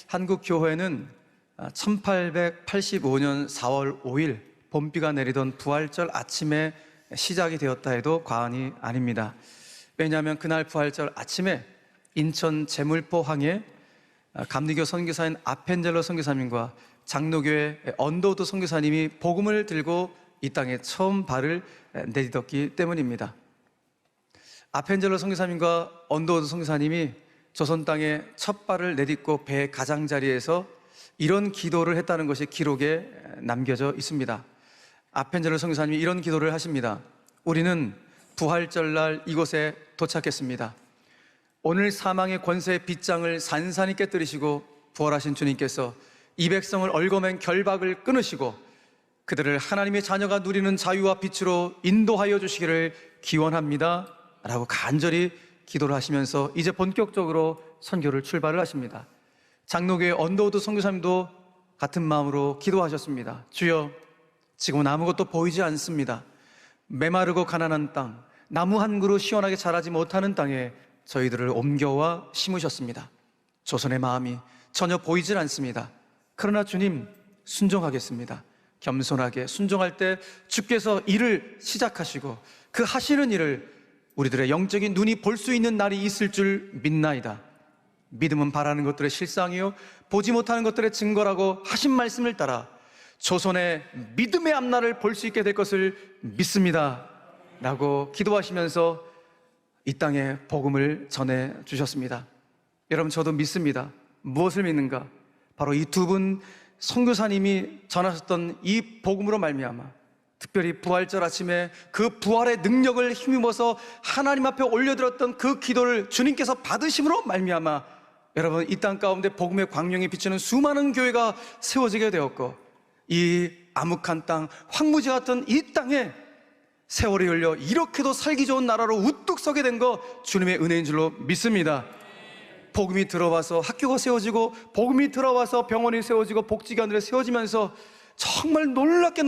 한국 교회는 1885년 4월 5일 봄비가 내리던 부활절 아침에 시작이 되었다 해도 과언이 아닙니다. 왜냐하면 그날 부활절 아침에 인천 제물포 항에 감리교 선교사인 아펜젤로 선교사님과 장로교회 언더우드 선교사님이 복음을 들고 이 땅에 처음 발을 내딛었기 때문입니다. 아펜젤로 선교사님과 언더우드 선교사님이 조선 땅에 첫 발을 내딛고 배 가장자리에서 이런 기도를 했다는 것이 기록에 남겨져 있습니다. 아펜젤로 선교사님이 이런 기도를 하십니다. 우리는 부활절날 이곳에 도착했습니다. 오늘 사망의 권세의 빗장을 산산히 깨뜨리시고 부활하신 주님께서 이 백성을 얽어맨 결박을 끊으시고 그들을 하나님의 자녀가 누리는 자유와 빛으로 인도하여 주시기를 기원합니다 라고 간절히 기도를 하시면서 이제 본격적으로 선교를 출발을 하십니다. 장로교회 언더우드 선교사님도 같은 마음으로 기도하셨습니다. 주여, 지금은 아무것도 보이지 않습니다. 메마르고 가난한 땅, 나무 한 그루 시원하게 자라지 못하는 땅에 저희들을 옮겨와 심으셨습니다. 조선의 마음이 전혀 보이질 않습니다. 그러나 주님, 순종하겠습니다. 겸손하게 순종할 때 주께서 일을 시작하시고 그 하시는 일을 우리들의 영적인 눈이 볼 수 있는 날이 있을 줄 믿나이다. 믿음은 바라는 것들의 실상이요 보지 못하는 것들의 증거라고 하신 말씀을 따라 조선의 믿음의 앞날을 볼 수 있게 될 것을 믿습니다 라고 기도하시면서 이 땅에 복음을 전해 주셨습니다. 여러분, 저도 믿습니다. 무엇을 믿는가? 바로 이 두 분 선교사님이 전하셨던 이 복음으로 말미암아 특별히 부활절 아침에 그 부활의 능력을 힘입어서 하나님 앞에 올려드렸던 그 기도를 주님께서 받으심으로 말미암아 여러분, 이 땅 가운데 복음의 광명이 비치는 수많은 교회가 세워지게 되었고 이 암흑한 땅, 황무지 같은 이 땅에 세월이 흘려 이렇게도 살기 좋은 나라로 우뚝 서게 된 거 주님의 은혜인 줄로 믿습니다. 복음이 들어와서 학교가 세워지고 복음이 들어와서 병원이 세워지고 복지관들이 세워지면서 정말 놀랍게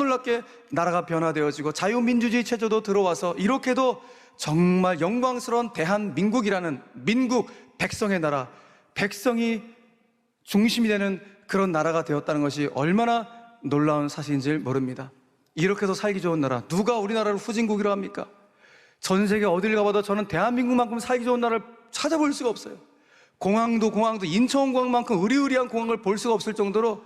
나라가 변화되어지고 자유민주주의 체제도 들어와서 이렇게도 정말 영광스러운 대한민국이라는 민국, 백성의 나라, 백성이 중심이 되는 그런 나라가 되었다는 것이 얼마나 놀라운 사실인지 모릅니다. 이렇게도 살기 좋은 나라, 누가 우리나라를 후진국이라고 합니까? 전 세계 어딜 가봐도 저는 대한민국만큼 살기 좋은 나라를 찾아볼 수가 없어요. 공항도 인천공항만큼 으리으리한 공항을 볼 수가 없을 정도로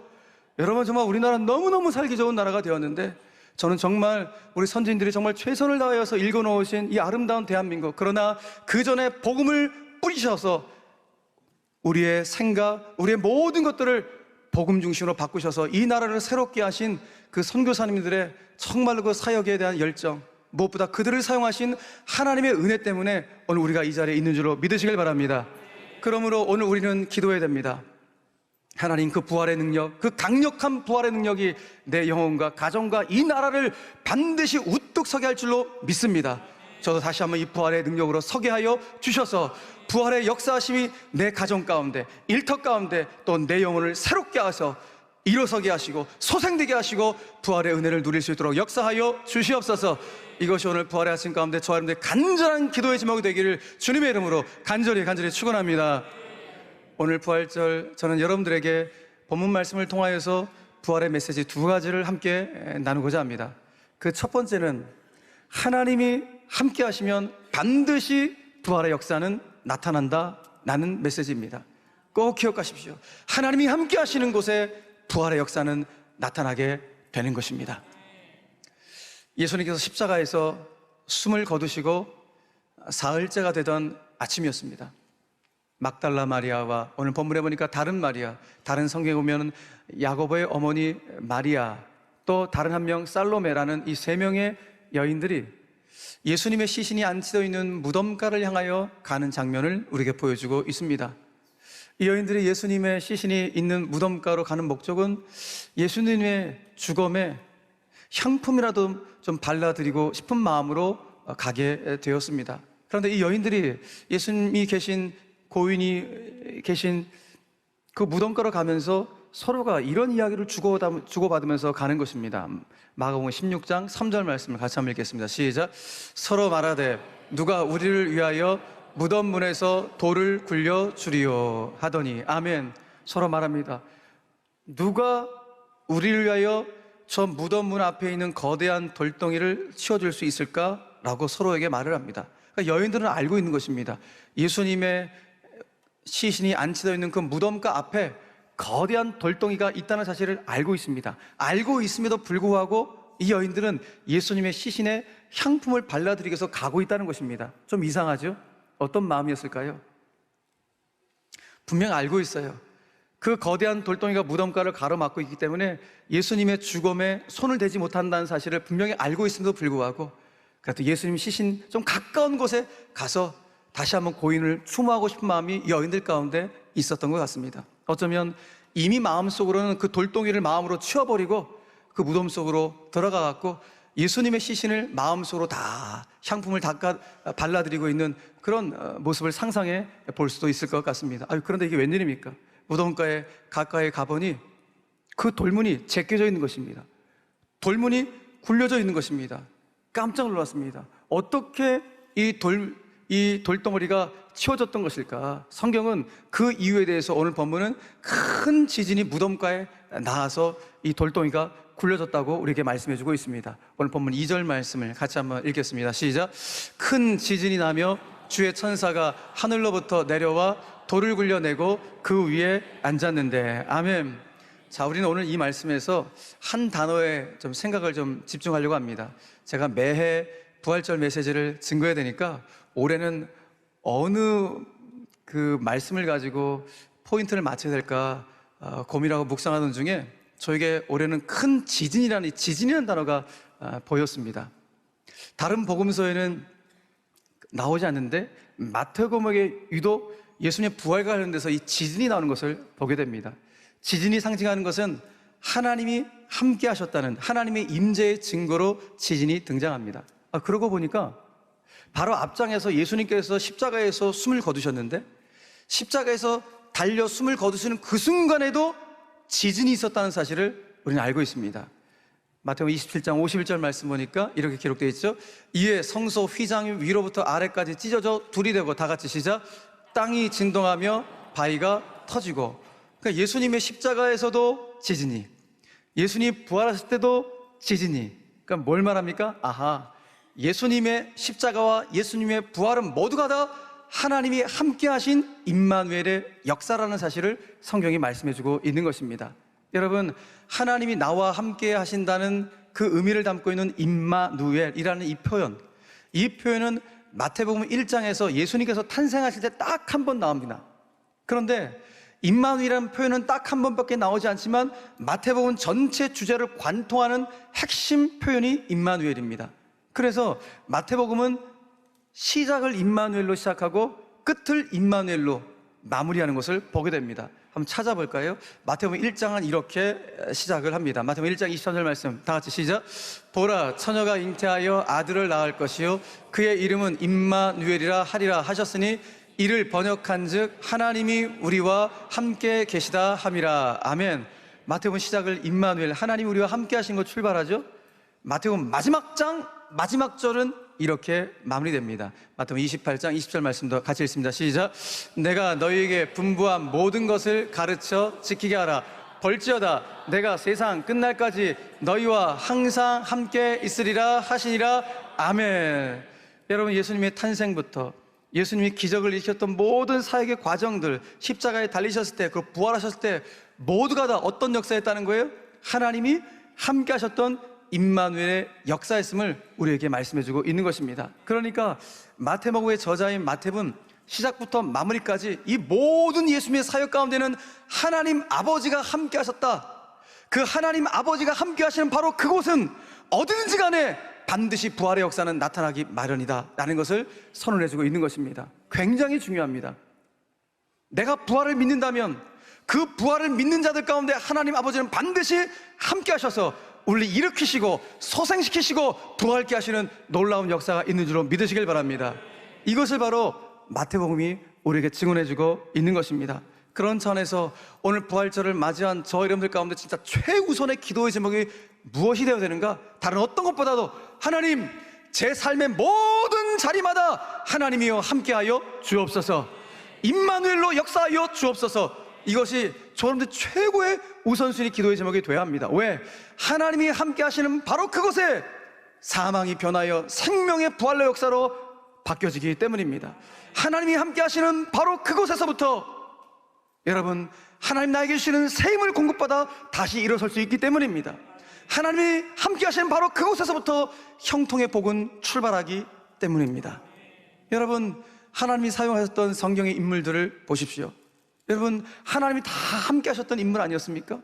여러분, 정말 우리나라는 너무너무 살기 좋은 나라가 되었는데 저는 정말 우리 선진들이 정말 최선을 다하여서 일궈놓으신 이 아름다운 대한민국, 그러나 그 전에 복음을 뿌리셔서 우리의 생각, 우리의 모든 것들을 복음 중심으로 바꾸셔서 이 나라를 새롭게 하신 그 선교사님들의 정말로 그 사역에 대한 열정, 무엇보다 그들을 사용하신 하나님의 은혜 때문에 오늘 우리가 이 자리에 있는 줄로 믿으시길 바랍니다. 그러므로 오늘 우리는 기도해야 됩니다. 하나님, 그 부활의 능력, 그 강력한 부활의 능력이 내 영혼과 가정과 이 나라를 반드시 우뚝 서게 할 줄로 믿습니다. 저도 다시 한번 이 부활의 능력으로 서게 하여 주셔서 부활의 역사하심이 내 가정 가운데, 일터 가운데 또 내 영혼을 새롭게 하셔서 일어서게 하시고 소생되게 하시고 부활의 은혜를 누릴 수 있도록 역사하여 주시옵소서. 이것이 오늘 부활의 아침 가운데 저 여러분들의 간절한 기도의 제목이 되기를 주님의 이름으로 간절히 축원합니다. 오늘 부활절, 저는 여러분들에게 본문 말씀을 통하여서 부활의 메시지 두 가지를 함께 나누고자 합니다. 그 첫 번째는 하나님이 함께 하시면 반드시 부활의 역사는 나타난다 라는 메시지입니다. 꼭 기억하십시오. 하나님이 함께 하시는 곳에 부활의 역사는 나타나게 되는 것입니다. 예수님께서 십자가에서 숨을 거두시고 사흘째가 되던 아침이었습니다. 막달라 마리아와 오늘 본문에 보니까 다른 마리아, 다른 성경에 보면 야고보의 어머니 마리아, 또 다른 한 명 살로메라는 이 세 명의 여인들이 예수님의 시신이 안치되어 있는 무덤가를 향하여 가는 장면을 우리에게 보여주고 있습니다. 이 여인들이 예수님의 시신이 있는 무덤가로 가는 목적은 예수님의 죽음에 향품이라도 좀 발라드리고 싶은 마음으로 가게 되었습니다. 그런데 이 여인들이 예수님이 계신 고인이 계신 그 무덤가로 가면서 서로가 이런 이야기를 주고받으면서 가는 것입니다. 마가복음 16장 3절 말씀을 같이 한번 읽겠습니다. 시작. 서로 말하되 누가 우리를 위하여 무덤 문에서 돌을 굴려 주리요 하더니. 아멘. 서로 말합니다. 누가 우리를 위하여 저 무덤 문 앞에 있는 거대한 돌덩이를 치워줄 수 있을까라고 서로에게 말을 합니다. 그러니까 여인들은 알고 있는 것입니다. 예수님의 시신이 안치되어 있는 그 무덤가 앞에 거대한 돌덩이가 있다는 사실을 알고 있습니다. 알고 있음에도 불구하고 이 여인들은 예수님의 시신에 향품을 발라드리기 위해서 가고 있다는 것입니다. 좀 이상하죠? 어떤 마음이었을까요? 분명 알고 있어요. 그 거대한 돌덩이가 무덤가를 가로막고 있기 때문에 예수님의 죽음에 손을 대지 못한다는 사실을 분명히 알고 있음에도 불구하고 그래도 예수님 시신 좀 가까운 곳에 가서 다시 한번 고인을 추모하고 싶은 마음이 여인들 가운데 있었던 것 같습니다. 어쩌면 이미 마음속으로는 그 돌덩이를 마음으로 치워버리고 그 무덤 속으로 들어가갖고 예수님의 시신을 마음속으로 다 향품을 발라드리고 있는 그런 모습을 상상해 볼 수도 있을 것 같습니다. 그런데 이게 웬일입니까? 무덤가에 가까이 가보니 그 돌문이 제껴져 있는 것입니다. 돌문이 굴려져 있는 것입니다. 깜짝 놀랐습니다. 어떻게 이 돌덩어리가 치워졌던 것일까? 성경은 그 이유에 대해서 오늘 본문은 큰 지진이 무덤가에 나와서 이 돌덩이가 굴려졌다고 우리에게 말씀해주고 있습니다. 오늘 본문 2절 말씀을 같이 한번 읽겠습니다. 시작. 큰 지진이 나며 주의 천사가 하늘로부터 내려와 돌을 굴려내고 그 위에 앉았는데. 아멘. 자, 우리는 오늘 이 말씀에서 한 단어에 좀 생각을 좀 집중하려고 합니다. 제가 매해 부활절 메시지를 증거해야 되니까 올해는 어느 그 말씀을 가지고 포인트를 맞춰야 될까 고민하고 묵상하던 중에 저에게 올해는 큰 지진이라는 단어가 보였습니다. 다른 복음서에는 나오지 않는데 마태복음에 유독 예수님의 부활과 관련돼서 이 지진이 나오는 것을 보게 됩니다. 지진이 상징하는 것은 하나님이 함께 하셨다는 하나님의 임재의 증거로 지진이 등장합니다. 그러고 보니까 바로 앞장에서 예수님께서 십자가에서 숨을 거두셨는데 십자가에서 달려 숨을 거두시는 그 순간에도 지진이 있었다는 사실을 우리는 알고 있습니다. 마태복음 27장 51절 말씀 보니까 이렇게 기록되어 있죠. 이에 성소 휘장이 위로부터 아래까지 찢어져 둘이 되고, 다 같이 시작. 땅이 진동하며 바위가 터지고. 그러니까 예수님의 십자가에서도 지진이, 예수님이 부활하실 때도 지진이. 그러니까 뭘 말합니까? 예수님의 십자가와 예수님의 부활은 모두가 다 하나님이 함께 하신 임마누엘의 역사라는 사실을 성경이 말씀해주고 있는 것입니다. 여러분, 하나님이 나와 함께 하신다는 그 의미를 담고 있는 임마누엘이라는 이 표현은 마태복음 1장에서 예수님께서 탄생하실 때 딱 한 번 나옵니다. 그런데 임마누엘이라는 표현은 딱 한 번밖에 나오지 않지만 마태복음 전체 주제를 관통하는 핵심 표현이 임마누엘입니다. 그래서 마태복음은 시작을 임마누엘로 시작하고 끝을 임마누엘로 마무리하는 것을 보게 됩니다. 한번 찾아볼까요? 마태복음 1장은 이렇게 시작을 합니다. 마태복음 1장 23절 말씀 다 같이 시작. 보라, 처녀가 잉태하여 아들을 낳을 것이요 그의 이름은 임마누엘이라 하리라 하셨으니 이를 번역한즉 하나님이 우리와 함께 계시다 함이라. 아멘. 마태복음 시작을 임마누엘, 하나님이 우리와 함께 하신 것 출발하죠. 마태복음 마지막 장 마지막 절은 이렇게 마무리됩니다. 마태복음 28장 20절 말씀도 같이 읽습니다. 시작. 내가 너희에게 분부한 모든 것을 가르쳐 지키게 하라. 벌지어다 내가 세상 끝날까지 너희와 항상 함께 있으리라 하시니라. 아멘. 여러분, 예수님의 탄생부터 예수님이 기적을 일으켰던 모든 사역의 과정들, 십자가에 달리셨을 때, 그 부활하셨을 때 모두가 다 어떤 역사였다는 거예요? 하나님이 함께 하셨던 임마누엘의 역사였음을 우리에게 말씀해주고 있는 것입니다. 그러니까 마태복음의 저자인 마태는 시작부터 마무리까지 이 모든 예수님의 사역 가운데는 하나님 아버지가 함께 하셨다. 그 하나님 아버지가 함께 하시는 바로 그곳은 어디든지 간에 반드시 부활의 역사는 나타나기 마련이다 라는 것을 선언해주고 있는 것입니다. 굉장히 중요합니다. 내가 부활을 믿는다면 그 부활을 믿는 자들 가운데 하나님 아버지는 반드시 함께 하셔서 우리를 일으키시고 소생시키시고 부활케 하시는 놀라운 역사가 있는 줄로 믿으시길 바랍니다. 이것을 바로 마태복음이 우리에게 증언해주고 있는 것입니다. 그런 차원에서 오늘 부활절을 맞이한 저 여러분들 가운데 진짜 최우선의 기도의 제목이 무엇이 되어야 되는가? 다른 어떤 것보다도 하나님, 제 삶의 모든 자리마다 하나님이여 함께하여 주옵소서, 임마누엘로 역사하여 주옵소서. 이것이 저여러분들 최고의 우선순위 기도의 제목이 되어야 합니다. 왜? 하나님이 함께 하시는 바로 그곳에 사망이 변하여 생명의 부활의 역사로 바뀌어지기 때문입니다. 하나님이 함께 하시는 바로 그곳에서부터 여러분, 하나님 나에게 주시는 새 힘을 공급받아 다시 일어설 수 있기 때문입니다. 하나님이 함께 하시는 바로 그곳에서부터 형통의 복은 출발하기 때문입니다. 여러분, 하나님이 사용하셨던 성경의 인물들을 보십시오. 여러분, 하나님이 다 함께 하셨던 인물 아니었습니까?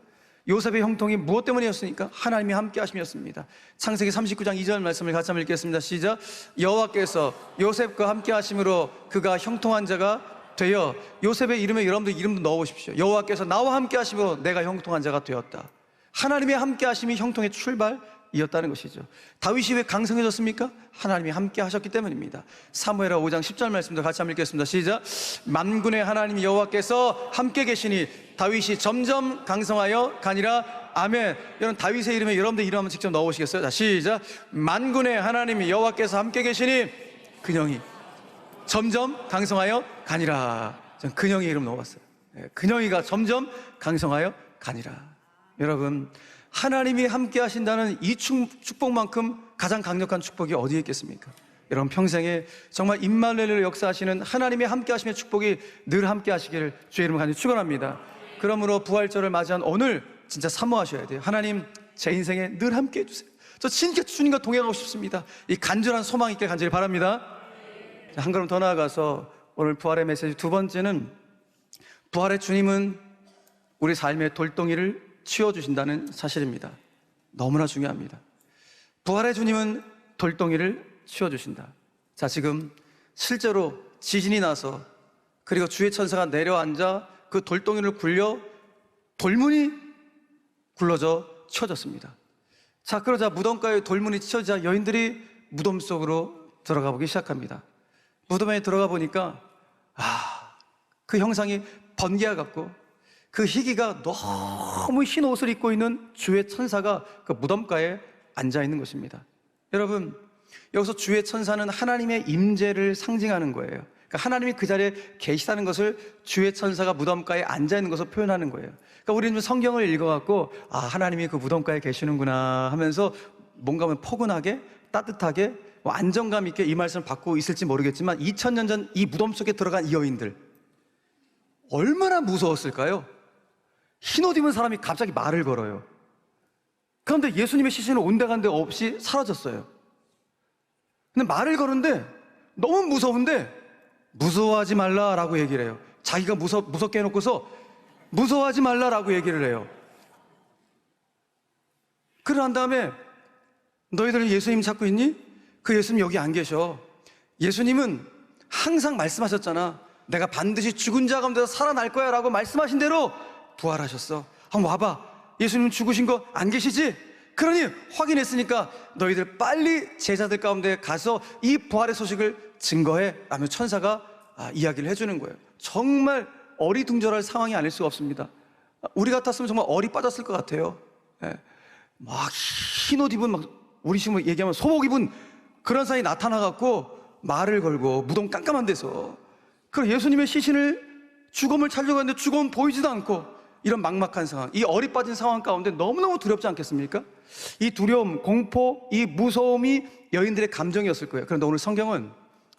요셉의 형통이 무엇 때문이었습니까? 하나님이 함께 하심이었습니다. 창세기 39장 2절 말씀을 같이 한번 읽겠습니다. 시작. 여호와께서 요셉과 함께 하심으로 그가 형통한 자가 되어, 요셉의 이름에 여러분들 이름도 넣어보십시오. 여호와께서 나와 함께 하심으로 내가 형통한 자가 되었다. 하나님의 함께 하심이 형통의 출발이었다는 것이죠. 다윗이 왜 강성해졌습니까? 하나님이 함께 하셨기 때문입니다. 사무엘하 5장 10절 말씀도 같이 한번 읽겠습니다. 시작. 만군의 하나님 여호와께서 함께 계시니 다윗이 점점 강성하여 가니라. 아멘. 여러분, 다윗의 이름에 여러분들 이름 한번 직접 넣어보시겠어요? 자, 시작. 만군의 하나님 여호와께서 함께 계시니 근영이 점점 강성하여 가니라. 전 근영이 이름 넣어봤어요. 근영이가 점점 강성하여 가니라. 여러분, 하나님이 함께 하신다는 이 축복만큼 가장 강력한 축복이 어디에 있겠습니까? 여러분, 평생에 정말 임마누엘로 역사하시는 하나님의 함께 하심의 축복이 늘 함께 하시기를 주의 이름으로 간절히 축원합니다. 그러므로 부활절을 맞이한 오늘 진짜 사모하셔야 돼요. 하나님, 제 인생에 늘 함께 해주세요. 저 진짜 주님과 동행하고 싶습니다. 이 간절한 소망이 있길 간절히 바랍니다. 한 걸음 더 나아가서 오늘 부활의 메시지 두 번째는, 부활의 주님은 우리 삶의 돌덩이를 치워주신다는 사실입니다. 너무나 중요합니다. 부활의 주님은 돌덩이를 치워주신다. 자, 지금 실제로 지진이 나서 그리고 주의 천사가 내려앉아 그 돌덩이를 굴려 돌문이 굴러져 치워졌습니다. 자, 그러자 무덤가에 돌문이 치워지자 여인들이 무덤 속으로 들어가 보기 시작합니다. 무덤에 들어가 보니까 그 형상이 번개와 같고 그 희귀가 너무 흰 옷을 입고 있는 주의 천사가 그 무덤가에 앉아 있는 것입니다. 여러분, 여기서 주의 천사는 하나님의 임재를 상징하는 거예요. 그러니까 하나님이 그 자리에 계시다는 것을 주의 천사가 무덤가에 앉아 있는 것을 표현하는 거예요. 그러니까 우리는 성경을 읽어갖고 하나님이 그 무덤가에 계시는구나 하면서 뭔가 포근하게 따뜻하게 안정감 있게 이 말씀을 받고 있을지 모르겠지만 2000년 전 이 무덤 속에 들어간 이 여인들 얼마나 무서웠을까요? 흰옷 입은 사람이 갑자기 말을 걸어요. 그런데 예수님의 시신은 온데간데 없이 사라졌어요. 근데 말을 거는데 너무 무서운데 무서워하지 말라라고 얘기를 해요. 자기가 무섭게 해놓고서 무서워하지 말라라고 얘기를 해요. 그러고 난 다음에 너희들 예수님 찾고 있니? 그 예수님 여기 안 계셔. 예수님은 항상 말씀하셨잖아. 내가 반드시 죽은 자 가운데서 살아날 거야 라고 말씀하신 대로 부활하셨어. 한번 와봐. 예수님 죽으신 거 안 계시지? 그러니 확인했으니까 너희들 빨리 제자들 가운데 가서 이 부활의 소식을 증거해 라며 천사가 이야기를 해주는 거예요. 정말 어리둥절할 상황이 아닐 수가 없습니다. 우리 같았으면 정말 어리 빠졌을 것 같아요. 막 흰옷 입은 우리 식으로 얘기하면 소복 입은 그런 사람이 나타나갖고 말을 걸고 무덤 깜깜한 데서 그리고 예수님의 시신을 죽음을 찾으려고 하는데 죽음은 보이지도 않고 이런 막막한 상황, 이 어리 빠진 상황 가운데 너무너무 두렵지 않겠습니까? 이 두려움, 공포, 이 무서움이 여인들의 감정이었을 거예요. 그런데 오늘 성경은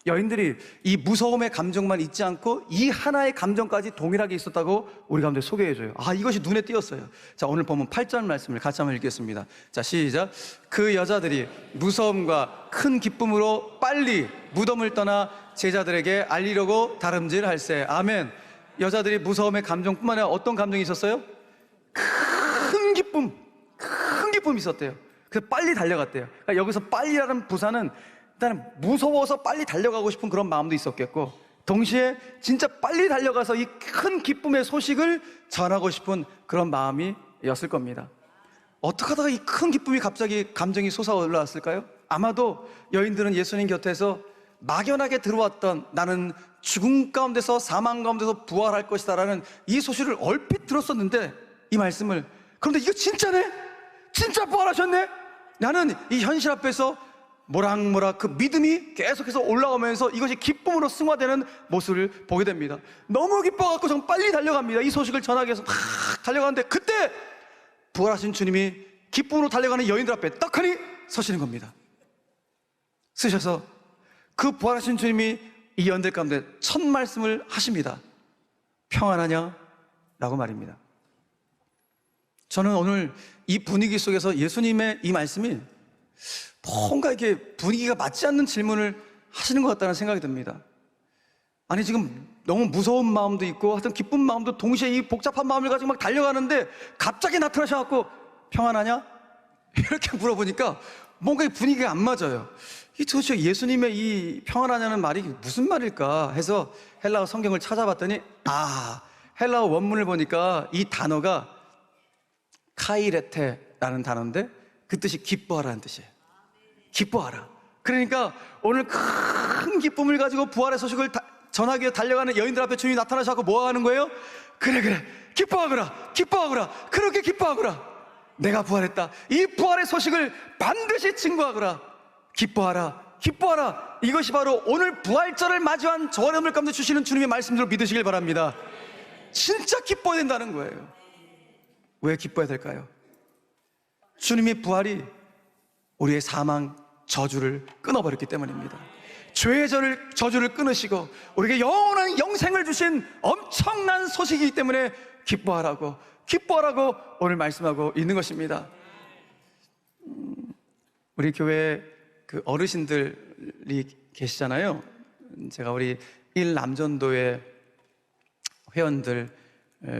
여인들이 이 무서움의 감정만 있지 않고 이 하나의 감정까지 동일하게 있었다고 우리 가운데 소개해줘요. 이것이 눈에 띄었어요. 자, 오늘 보면 8절 말씀을 같이 한번 읽겠습니다. 자, 시작. 그 여자들이 무서움과 큰 기쁨으로 빨리 무덤을 떠나 제자들에게 알리려고 다름질할세. 아멘. 여자들이 무서움의 감정뿐만 아니라 어떤 감정이 있었어요? 큰 기쁨이 있었대요. 그래서 빨리 달려갔대요. 그러니까 여기서 빨리라는 부사는 일단 무서워서 빨리 달려가고 싶은 그런 마음도 있었겠고, 동시에 진짜 빨리 달려가서 이 큰 기쁨의 소식을 전하고 싶은 그런 마음이었을 겁니다. 어떻게 하다가 이 큰 기쁨이 갑자기 감정이 솟아올라왔을까요? 아마도 여인들은 예수님 곁에서 막연하게 들어왔던 나는 죽음 가운데서 사망 가운데서 부활할 것이다 라는 이 소식을 얼핏 들었었는데, 이 말씀을, 그런데 이거 진짜네? 진짜 부활하셨네? 나는 이 현실 앞에서 모락모락 그 믿음이 계속해서 올라오면서 이것이 기쁨으로 승화되는 모습을 보게 됩니다. 너무 기뻐갖고 전 빨리 달려갑니다. 이 소식을 전하기 위해서 막 달려가는데, 그때 부활하신 주님이 기쁨으로 달려가는 여인들 앞에 떡하니 서시는 겁니다. 쓰셔서 그 부활하신 주님이 이 여인들 가운데 첫 말씀을 하십니다. 평안하냐? 라고 말입니다. 저는 오늘 이 분위기 속에서 예수님의 이 말씀이 뭔가 이렇게 분위기가 맞지 않는 질문을 하시는 것 같다는 생각이 듭니다. 아니, 지금 너무 무서운 마음도 있고 하여튼 기쁜 마음도 동시에 이 복잡한 마음을 가지고 막 달려가는데 갑자기 나타나셔갖고 평안하냐? 이렇게 물어보니까 뭔가 이 분위기가 안 맞아요. 이 도대체 예수님의 이 평안하냐는 말이 무슨 말일까 해서 헬라어 성경을 찾아봤더니, 헬라어 원문을 보니까 이 단어가 카이레테라는 단어인데 그 뜻이 기뻐하라는 뜻이에요. 기뻐하라. 그러니까 오늘 큰 기쁨을 가지고 부활의 소식을 전하기 위해 달려가는 여인들 앞에 주님이 나타나셔서 뭐 하는 거예요? 그래 기뻐하거라, 기뻐하거라, 그렇게 기뻐하거라. 내가 부활했다. 이 부활의 소식을 반드시 증거하거라. 기뻐하라, 기뻐하라. 이것이 바로 오늘 부활절을 맞이한 저와 여러분들 가운데 주시는 주님의 말씀들을 믿으시길 바랍니다. 진짜 기뻐해야 된다는 거예요. 왜 기뻐해야 될까요? 주님의 부활이 우리의 사망 저주를 끊어버렸기 때문입니다. 죄의 저주를 끊으시고 우리에게 영원한 영생을 주신 엄청난 소식이기 때문에 기뻐하라고 오늘 말씀하고 있는 것입니다. 우리 교회 그 어르신들이 계시잖아요. 제가 우리 1남전도회 회원들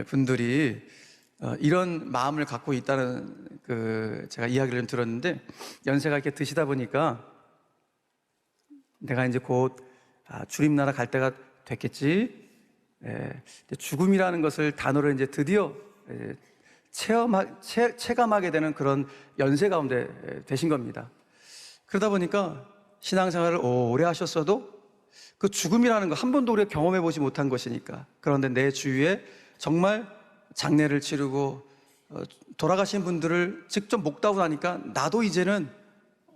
분들이 이런 마음을 갖고 있다는 제가 이야기를 좀 들었는데, 연세가 이렇게 드시다 보니까 내가 이제 곧 주림나라 갈 때가 됐겠지. 죽음이라는 것을 단어로 이제 드디어 체감하게 되는 그런 연세 가운데 되신 겁니다. 그러다 보니까 신앙생활을 오래 하셨어도 그 죽음이라는 거 한 번도 우리가 경험해 보지 못한 것이니까, 그런데 내 주위에 정말 장례를 치르고 돌아가신 분들을 직접 목다고 하니까 나도 이제는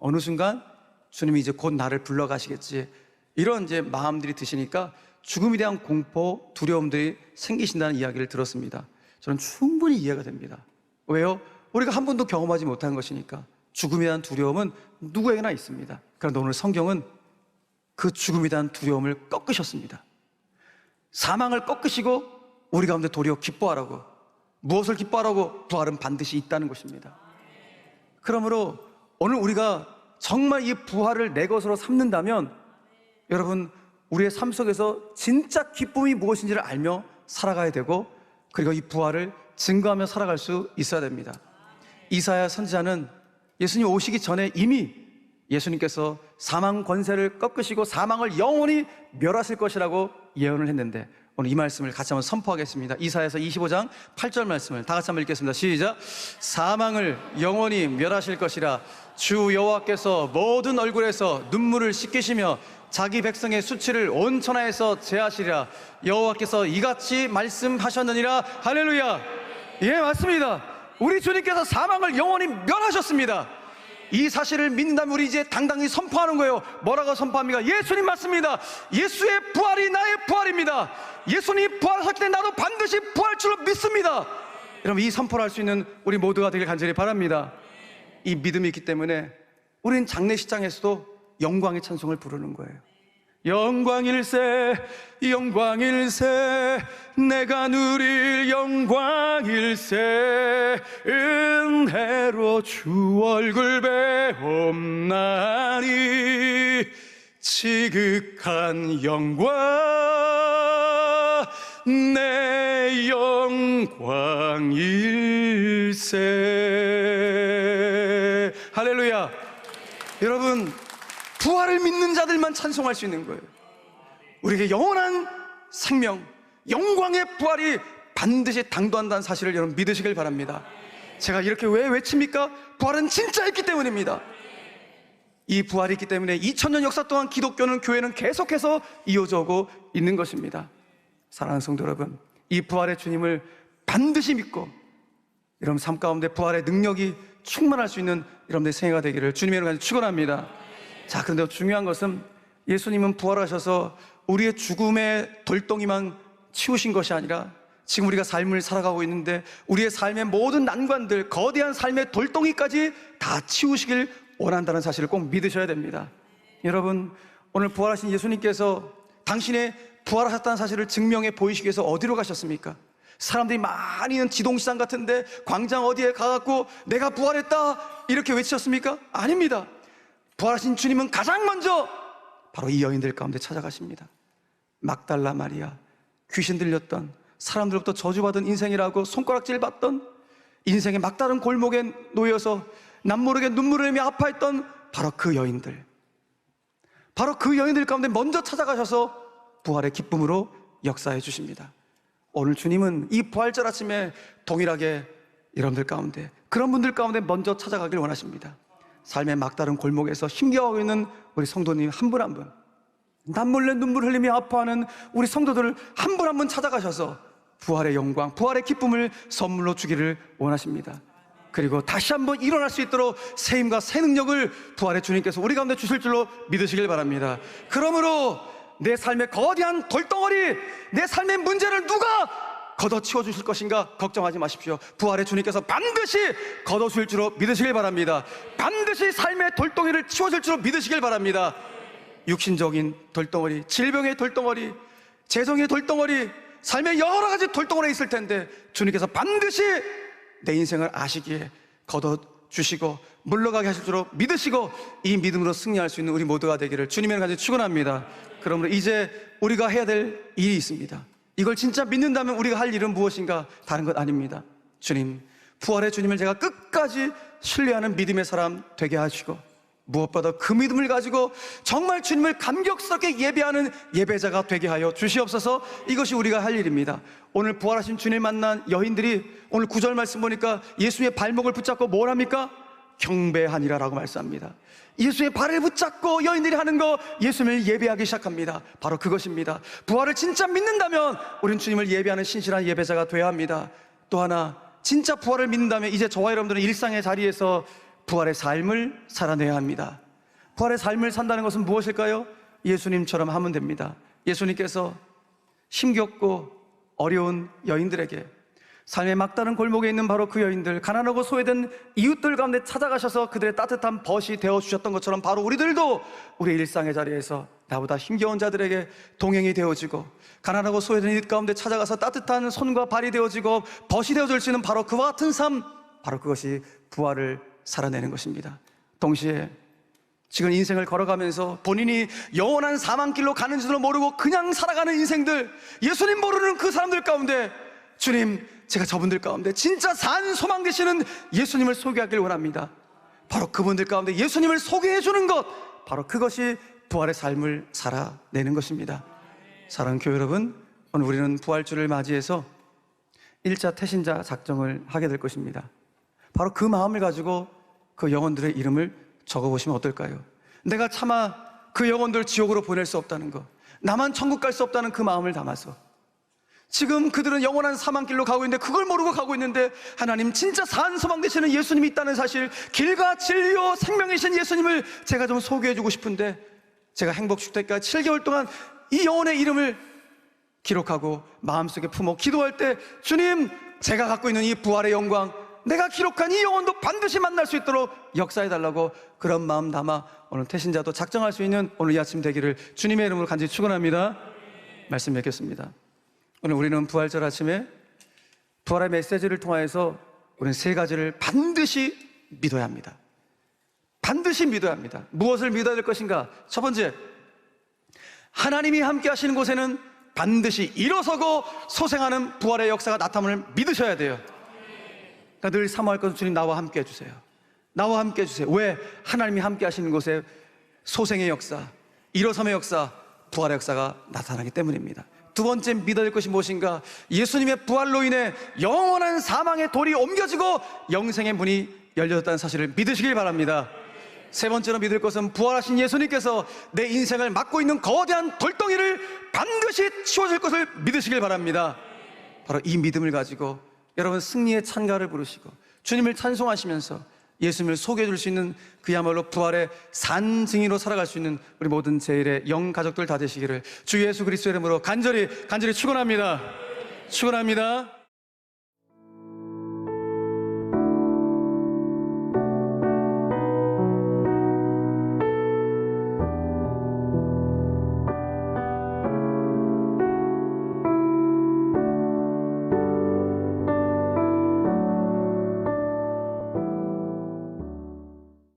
어느 순간 주님이 이제 곧 나를 불러가시겠지, 이런 이제 마음들이 드시니까 죽음에 대한 공포, 두려움들이 생기신다는 이야기를 들었습니다. 저는 충분히 이해가 됩니다. 왜요? 우리가 한 번도 경험하지 못한 것이니까. 죽음에 대한 두려움은 누구에게나 있습니다. 그런데 오늘 성경은 그 죽음에 대한 두려움을 꺾으셨습니다. 사망을 꺾으시고 우리 가운데 도리어 기뻐하라고. 무엇을 기뻐하라고? 부활은 반드시 있다는 것입니다. 그러므로 오늘 우리가 정말 이 부활을 내 것으로 삼는다면, 여러분, 우리의 삶 속에서 진짜 기쁨이 무엇인지를 알며 살아가야 되고, 그리고 이 부활을 증거하며 살아갈 수 있어야 됩니다. 이사야 선지자는 예수님 오시기 전에 이미 예수님께서 사망 권세를 꺾으시고 사망을 영원히 멸하실 것이라고 예언을 했는데, 오늘 이 말씀을 같이 한번 선포하겠습니다. 이사야서 25장 8절 말씀을 다 같이 한번 읽겠습니다. 시작. 사망을 영원히 멸하실 것이라. 주 여호와께서 모든 얼굴에서 눈물을 씻기시며 자기 백성의 수치를 온 천하에서 제하시리라. 여호와께서 이같이 말씀하셨느니라. 할렐루야. 예, 맞습니다. 우리 주님께서 사망을 영원히 멸하셨습니다. 이 사실을 믿는다면 우리 이제 당당히 선포하는 거예요. 뭐라고 선포합니까? 예수님 맞습니다. 예수의 부활이 나의 부활입니다. 예수님 부활하셨기 때문에 나도 반드시 부활 줄로 믿습니다. 여러분, 이 선포를 할 수 있는 우리 모두가 되길 간절히 바랍니다. 이 믿음이 있기 때문에 우리는 장례식장에서도 영광의 찬송을 부르는 거예요. 영광일세, 영광일세, 내가 누릴 영광일세, 은혜로 주 얼굴 배옵나니, 지극한 영광, 내 영광일세. 할렐루야. 여러분, 부활을 믿는 자들만 찬송할 수 있는 거예요. 우리에게 영원한 생명, 영광의 부활이 반드시 당도한다는 사실을 여러분 믿으시길 바랍니다. 제가 이렇게 왜 외칩니까? 부활은 진짜 있기 때문입니다. 이 부활이 있기 때문에 2000년 역사 동안 기독교는, 교회는 계속해서 이어져 오고 있는 것입니다. 사랑하는 성도 여러분, 이 부활의 주님을 반드시 믿고 여러분 삶 가운데 부활의 능력이 충만할 수 있는 여러분들의 생애가 되기를 주님의 이름으로 축원합니다. 자, 그런데 중요한 것은 예수님은 부활하셔서 우리의 죽음의 돌덩이만 치우신 것이 아니라 지금 우리가 삶을 살아가고 있는데 우리의 삶의 모든 난관들, 거대한 삶의 돌덩이까지 다 치우시길 원한다는 사실을 꼭 믿으셔야 됩니다. 여러분, 오늘 부활하신 예수님께서 당신의 부활하셨다는 사실을 증명해 보이시기 위해서 어디로 가셨습니까? 사람들이 많이 있는 지동시장 같은데 광장 어디에 가갖고 내가 부활했다 이렇게 외치셨습니까? 아닙니다. 부활하신 주님은 가장 먼저 바로 이 여인들 가운데 찾아가십니다. 막달라 마리아, 귀신 들렸던, 사람들로부터 저주받은 인생이라고 손가락질 받던, 인생의 막다른 골목에 놓여서 남모르게 눈물을 흘리며 아파했던 바로 그 여인들, 바로 그 여인들 가운데 먼저 찾아가셔서 부활의 기쁨으로 역사해 주십니다. 오늘 주님은 이 부활절 아침에 동일하게 여러분들 가운데, 그런 분들 가운데 먼저 찾아가길 원하십니다. 삶의 막다른 골목에서 힘겨워하고 있는 우리 성도님 한 분 한 분, 남몰래 눈물 흘리며 아파하는 우리 성도들을 한 분 한 분 찾아가셔서 부활의 영광, 부활의 기쁨을 선물로 주기를 원하십니다. 그리고 다시 한번 일어날 수 있도록 새 힘과 새 능력을 부활의 주님께서 우리 가운데 주실 줄로 믿으시길 바랍니다. 그러므로 내 삶의 거대한 돌덩어리, 내 삶의 문제를 누가 걷어치워 주실 것인가 걱정하지 마십시오. 부활의 주님께서 반드시 걷어주실 줄로 믿으시길 바랍니다. 반드시 삶의 돌덩이를 치워줄 줄로 믿으시길 바랍니다. 육신적인 돌덩어리, 질병의 돌덩어리, 재정의 돌덩어리, 삶의 여러 가지 돌덩어리가 있을 텐데 주님께서 반드시 내 인생을 아시기에 걷어주시고 물러가게 하실 줄로 믿으시고 이 믿음으로 승리할 수 있는 우리 모두가 되기를 주님의 간절히 축원합니다. 그러므로 이제 우리가 해야 될 일이 있습니다. 이걸 진짜 믿는다면 우리가 할 일은 무엇인가? 다른 것 아닙니다. 주님, 부활의 주님을 제가 끝까지 신뢰하는 믿음의 사람 되게 하시고, 무엇보다 그 믿음을 가지고 정말 주님을 감격스럽게 예배하는 예배자가 되게 하여 주시옵소서. 이것이 우리가 할 일입니다. 오늘 부활하신 주님을 만난 여인들이 오늘 9절 말씀 보니까 예수의 발목을 붙잡고 뭘 합니까? 경배하니라 라고 말씀합니다. 예수의 발을 붙잡고 여인들이 하는 거, 예수님을 예배하기 시작합니다. 바로 그것입니다. 부활을 진짜 믿는다면 우리는 주님을 예배하는 신실한 예배자가 되어야 합니다. 또 하나, 진짜 부활을 믿는다면 이제 저와 여러분들은 일상의 자리에서 부활의 삶을 살아내야 합니다. 부활의 삶을 산다는 것은 무엇일까요? 예수님처럼 하면 됩니다. 예수님께서 힘겹고 어려운 여인들에게, 삶의 막다른 골목에 있는 바로 그 여인들, 가난하고 소외된 이웃들 가운데 찾아가셔서 그들의 따뜻한 벗이 되어주셨던 것처럼 바로 우리들도 우리 일상의 자리에서 나보다 힘겨운 자들에게 동행이 되어지고, 가난하고 소외된 이웃 가운데 찾아가서 따뜻한 손과 발이 되어지고 벗이 되어줄 수 있는 바로 그와 같은 삶, 바로 그것이 부활을 살아내는 것입니다. 동시에 지금 인생을 걸어가면서 본인이 영원한 사망길로 가는지도 모르고 그냥 살아가는 인생들, 예수님 모르는 그 사람들 가운데 주님, 제가 저분들 가운데 진짜 산 소망 되시는 예수님을 소개하길 원합니다. 바로 그분들 가운데 예수님을 소개해 주는 것, 바로 그것이 부활의 삶을 살아내는 것입니다. 사랑하는 교회 여러분, 오늘 우리는 부활주를 맞이해서 1차 태신자 작정을 하게 될 것입니다. 바로 그 마음을 가지고 그 영혼들의 이름을 적어보시면 어떨까요? 내가 차마 그 영혼들 지옥으로 보낼 수 없다는 것, 나만 천국 갈 수 없다는 그 마음을 담아서, 지금 그들은 영원한 사망길로 가고 있는데 그걸 모르고 가고 있는데 하나님 진짜 산 소망 되시는 예수님이 있다는 사실, 길과 진리요 생명이신 예수님을 제가 좀 소개해주고 싶은데, 제가 행복축제까지 7개월 동안 이 영혼의 이름을 기록하고 마음속에 품어 기도할 때, 주님, 제가 갖고 있는 이 부활의 영광, 내가 기록한 이 영혼도 반드시 만날 수 있도록 역사해달라고 그런 마음 담아 오늘 태신자도 작정할 수 있는 오늘 이 아침 되기를 주님의 이름으로 간절히 축원합니다. 말씀 맺겠습니다. 오늘 우리는 부활절 아침에 부활의 메시지를 통하여서 우리는 세 가지를 반드시 믿어야 합니다. 반드시 믿어야 합니다. 무엇을 믿어야 될 것인가? 첫 번째, 하나님이 함께 하시는 곳에는 반드시 일어서고 소생하는 부활의 역사가 나타남을 믿으셔야 돼요. 그러니까 늘 사모할 것은 주님, 나와 함께 해주세요. 나와 함께 해주세요. 왜? 하나님이 함께 하시는 곳에 소생의 역사, 일어섬의 역사, 부활의 역사가 나타나기 때문입니다. 두 번째 믿어야 될 것이 무엇인가? 예수님의 부활로 인해 영원한 사망의 돌이 옮겨지고 영생의 문이 열려졌다는 사실을 믿으시길 바랍니다. 세 번째로 믿을 것은 부활하신 예수님께서 내 인생을 막고 있는 거대한 돌덩이를 반드시 치워줄 것을 믿으시길 바랍니다. 바로 이 믿음을 가지고 여러분 승리의 찬가를 부르시고 주님을 찬송하시면서 예수님을 소개해줄 수 있는 그야말로 부활의 산증인으로 살아갈 수 있는 우리 모든 제1의 영 가족들 다 되시기를 주 예수 그리스도의 이름으로 간절히 축원합니다. 축원합니다.